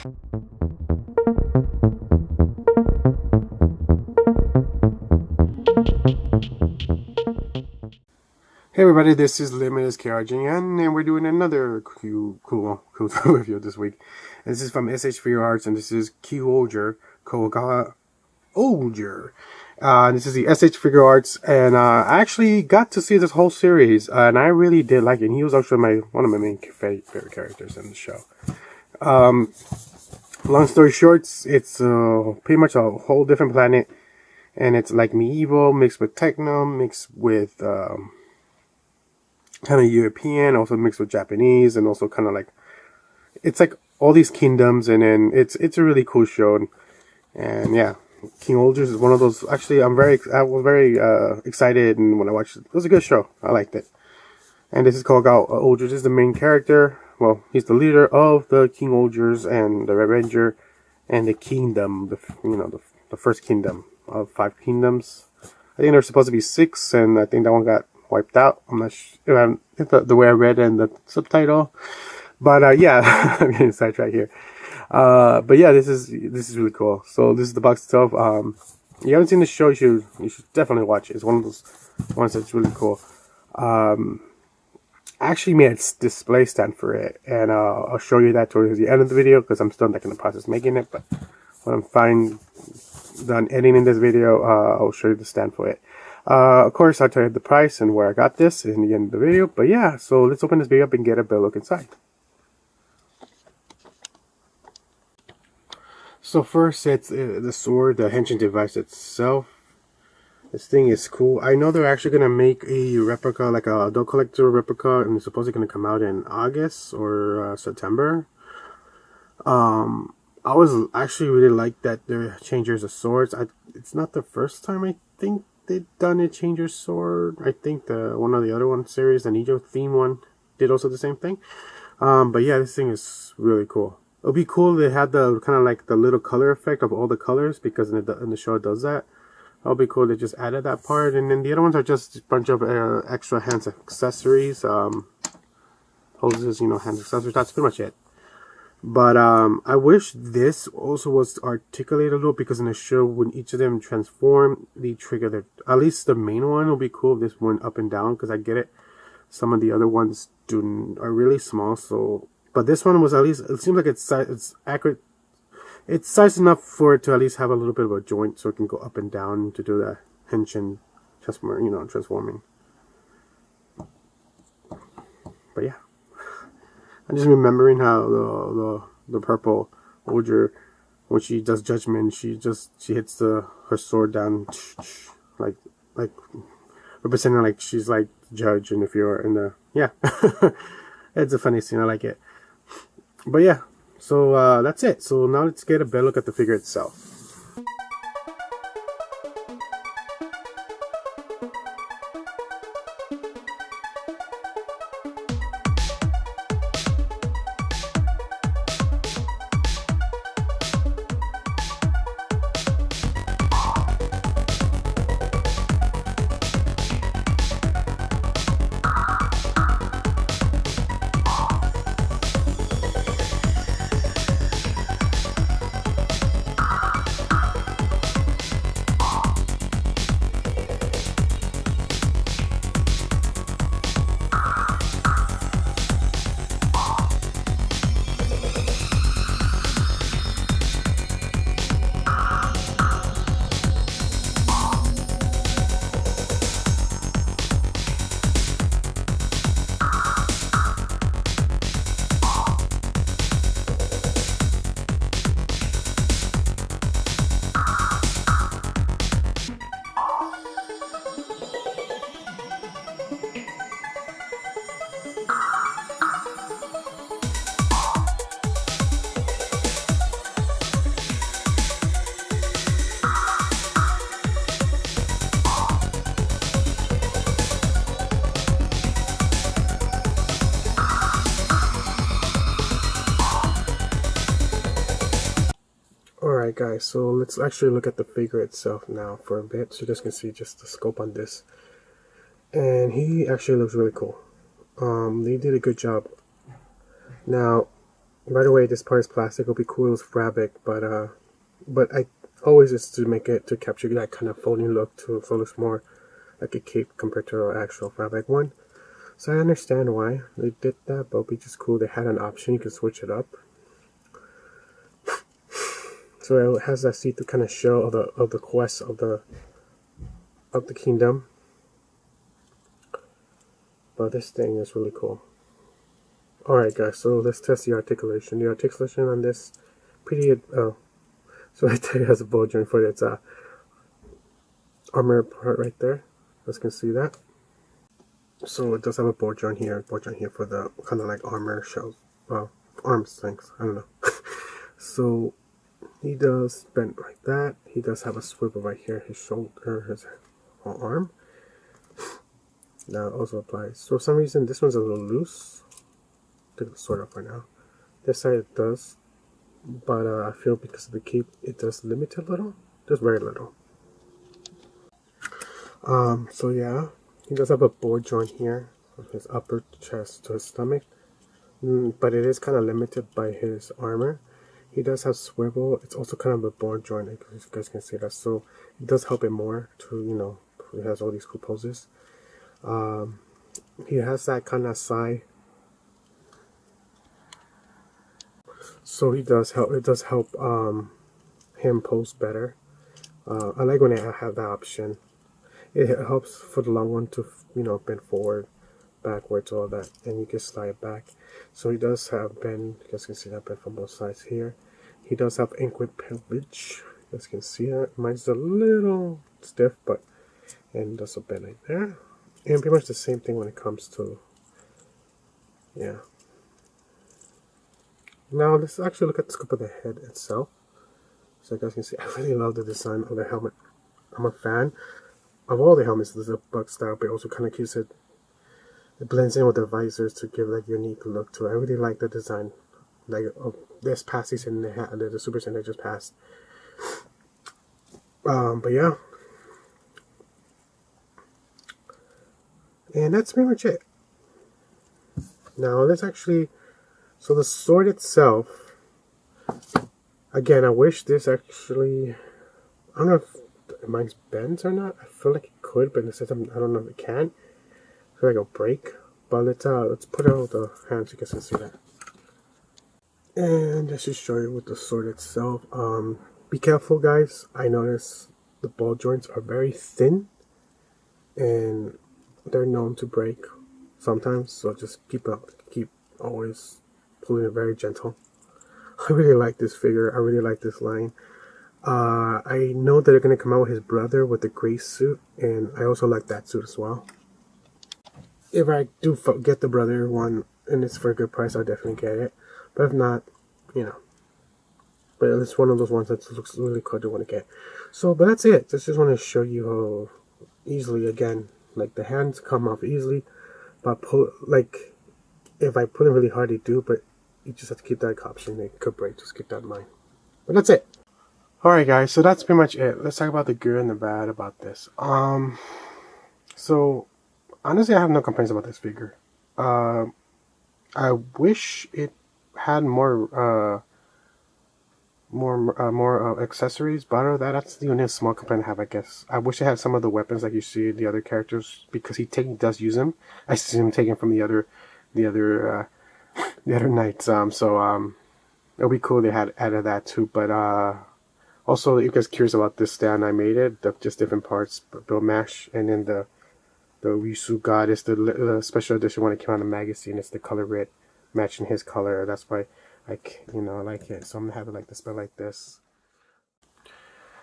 Hey everybody, this is Limitless KRGN, and we're doing another cool review this week. And this is from S.H.Figuarts, and this is King-Ohger Kuwagata Ohger. This is the S.H.Figuarts, and I actually got to see this whole series, and I really did like it. And he was actually one of my main favorite characters in the show. Long story short, it's pretty much a whole different planet, and it's like medieval mixed with techno, mixed with kind of European, also mixed with Japanese, and also kind of like, it's like all these kingdoms, and then it's a really cool show. And yeah, King-Ohger is one of those. Actually, I was very excited, and when I watched it, it was a good show. I liked it. And this is Kuwagata Ohger. This is the main character. Well, he's the leader of the King-Ohgers and the Red Ranger and the kingdom. The first kingdom of 5 kingdoms. I think there's supposed to be 6, and I think that one got wiped out. I'm not sure the way I read in the subtitle, but yeah, I'm getting sidetracked here. But yeah, this is really cool. So this is the box itself. You haven't seen the show, you should definitely watch it. It's one of those ones that's really cool. I actually made a display stand for it, and I'll show you that towards the end of the video because I'm still like in the process of making it. But when I'm done editing this video, I'll show you the stand for it. Of course, I'll tell you the price and where I got this in the end of the video. But yeah, so let's open this baby up and get a better look inside. So first, it's the sword, the henshin device itself. This thing is cool. I know they're actually going to make a replica, like a adult collector replica, and it's supposedly going to come out in August or September. I was actually really like that they're changers of swords. It's not the first time I think they've done a changer sword. I think one of the other one series, the Nijo theme one, did also the same thing. But yeah, this thing is really cool. It'll be cool. They had the kind of like the little color effect of all the colors, because in the show it does that. It'll be cool. They just added that part, and then the other ones are just a bunch of extra hands accessories, hoses, hands accessories. That's pretty much it. But I wish this also was articulated a little, because in the show, when each of them transform, they trigger at least the main one will be cool if this went up and down, because I get it. Some of the other ones are really small, so, but this one was at least, it seems like it's accurate. It's sized enough for it to at least have a little bit of a joint, so it can go up and down to do the henshin transforming. But yeah. I'm just remembering how the purple Ohger, when she does judgment, she hits her sword down, like representing like she's like judge. And if you're in the it's a funny scene. I like it. But yeah, so that's it. So now let's get a better look at the figure itself. Alright guys, so let's actually look at the figure itself now for a bit, so you guys can see just the scope on this. And he actually looks really cool. They did a good job. Now, By the way, this part is plastic. It'll be cool as fabric, but I always just to make it to capture that kind of folding look, so it looks more like a cape compared to an actual fabric one. So I understand why they did that, but it'll be just cool. They had an option, you can switch it up. So it has that see-through kind of show of the quest of the kingdom. But this thing is really cool. Alright guys, so let's test the articulation. The articulation on this, pretty, so I tell you, it has a ball joint for its armor part right there. As you can see that. So it does have a ball joint here for the kind of like armor shells, arms things, I don't know. So he does bend like that. He does have a swivel right here, his shoulder, his arm. Now it also applies. So for some reason this one's a little loose. Take the sword off right now. This side it does, but I feel because of the cape it does limit a little, just very little. So yeah, he does have a board joint here from his upper chest to his stomach, but it is kind of limited by his armor. He does have swivel. It's also kind of a board joint, like you guys can see that. So it does help it more to, you know, he has all these cool poses. He has that kind of side. So he does help. It does help him pose better. I like when I have that option. It helps for the long one to, you know, bend forward, backwards, all that, and you can slide back. So he does have bend. You guys can see that bend from both sides here. He does have inkward pelage. You guys can see that. Mine's a little stiff, but and does a bend right there. And pretty much the same thing when it comes to, yeah. Now let's actually look at the scope of the head itself. So you guys can see, I really love the design of the helmet. I'm a fan of all the helmets. There's a bug style, but it also kind of keeps it blends in with the visors to give like unique look to it. I really like the design, like of this past season, the Super Sentai just passed. But yeah, and that's pretty much it. Now let's actually, so the sword itself, again, I wish this actually, I don't know if mine's bends or not. I feel like it could, but in the system, I don't know if it can. I feel like it'll break. But let's put it out the hands so you guys can see that. And just to show you with the sword itself, be careful guys. I notice the ball joints are very thin and they're known to break sometimes, so just keep always pulling it very gentle. I really like this figure. I really like this line. I know that they're going to come out with his brother with the gray suit, and I also like that suit as well. If I do get the brother one and it's for a good price, I'll definitely get it. But if not, you know. But it's one of those ones that looks really cool to want to get. So, but that's it. Just want to show you how easily, again, like the hands come off easily. But like, if I put it really hard, they do. But you just have to keep that option. They could break. Just keep that in mind. But that's it. Alright guys, so that's pretty much it. Let's talk about the good and the bad about this. So honestly, I have no complaints about this figure. I wish it had more accessories, but other than that, that's the only small complaint I have, I guess. I wish it had some of the weapons like you see the other characters, because he does use them. I see him taken from the other knights. It'll be cool they had added that too. But also, if you guys curious about this stand, I made it. Just different parts, the mash, and then the Risu Goddess, the special edition when it came out in the magazine. It's the color red, matching his color. That's why I like it. So I'm gonna have it like display like this.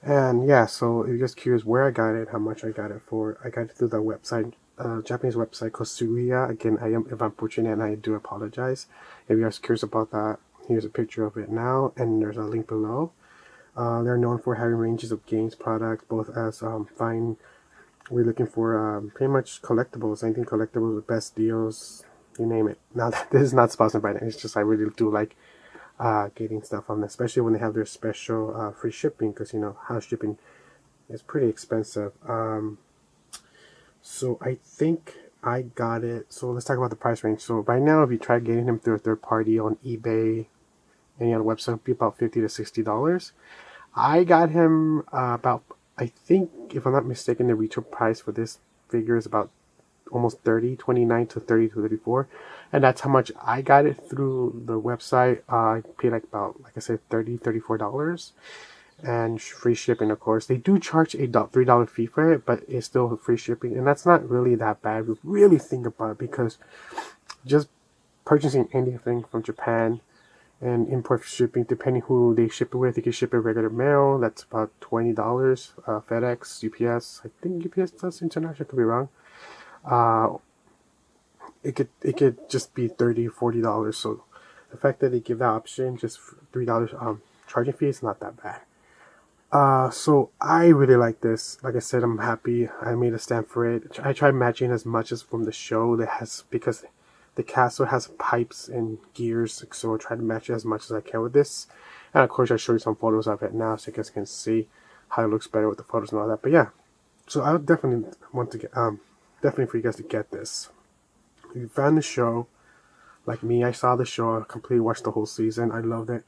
And yeah, so if you're just curious where I got it, how much I got it for, I got it through the website, Japanese website called Suiya. Again, if I'm butchering it, and I do apologize. If you're curious about that, here's a picture of it now, and there's a link below. They're known for having ranges of games products, both as fine. We're looking for pretty much collectibles, anything collectibles with best deals, you name it. Now, this is not sponsored by them. It's just I really do like getting stuff from them, especially when they have their special free shipping, because you know house shipping is pretty expensive. So I think I got it. So let's talk about the price range. So right now, if you try getting them through a third party on eBay, any other website would be about $50 to $60. I got him about, I think, if I'm not mistaken, the retail price for this figure is about almost 29 to 30 to 34, and that's how much I got it through the website. I paid like about, like I said, $34, and free shipping, of course. They do charge a $3 fee for it, but it's still free shipping, and that's not really that bad if you really think about it, because just purchasing anything from Japan and import shipping, depending who they ship it with, you can ship it regular mail, that's about $20. FedEx, UPS, I think UPS does international, could be wrong. It could just be $30, $40. So the fact that they give that option, just $3 charging fee, is not that bad. So I really like this. Like I said, I'm happy. I made a stand for it. I tried matching as much as from the show that has, because the castle has pipes and gears, so I try to match it as much as I can with this. And of course, I show you some photos of it now, so you guys can see how it looks better with the photos and all that. But yeah, so I would definitely want to get, definitely for you guys to get this. If you found the show, like me, I saw the show, I completely watched the whole season. I loved it.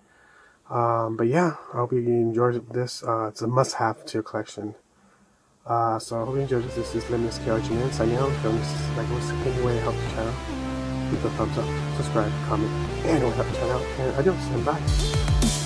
But yeah, I hope you enjoyed this. It's a must-have to your collection. So I hope you enjoyed this. This is Limitless KRG signing out. If like this any way to help the channel, leave a thumbs up, subscribe, comment, and it will help the channel. And adios and bye.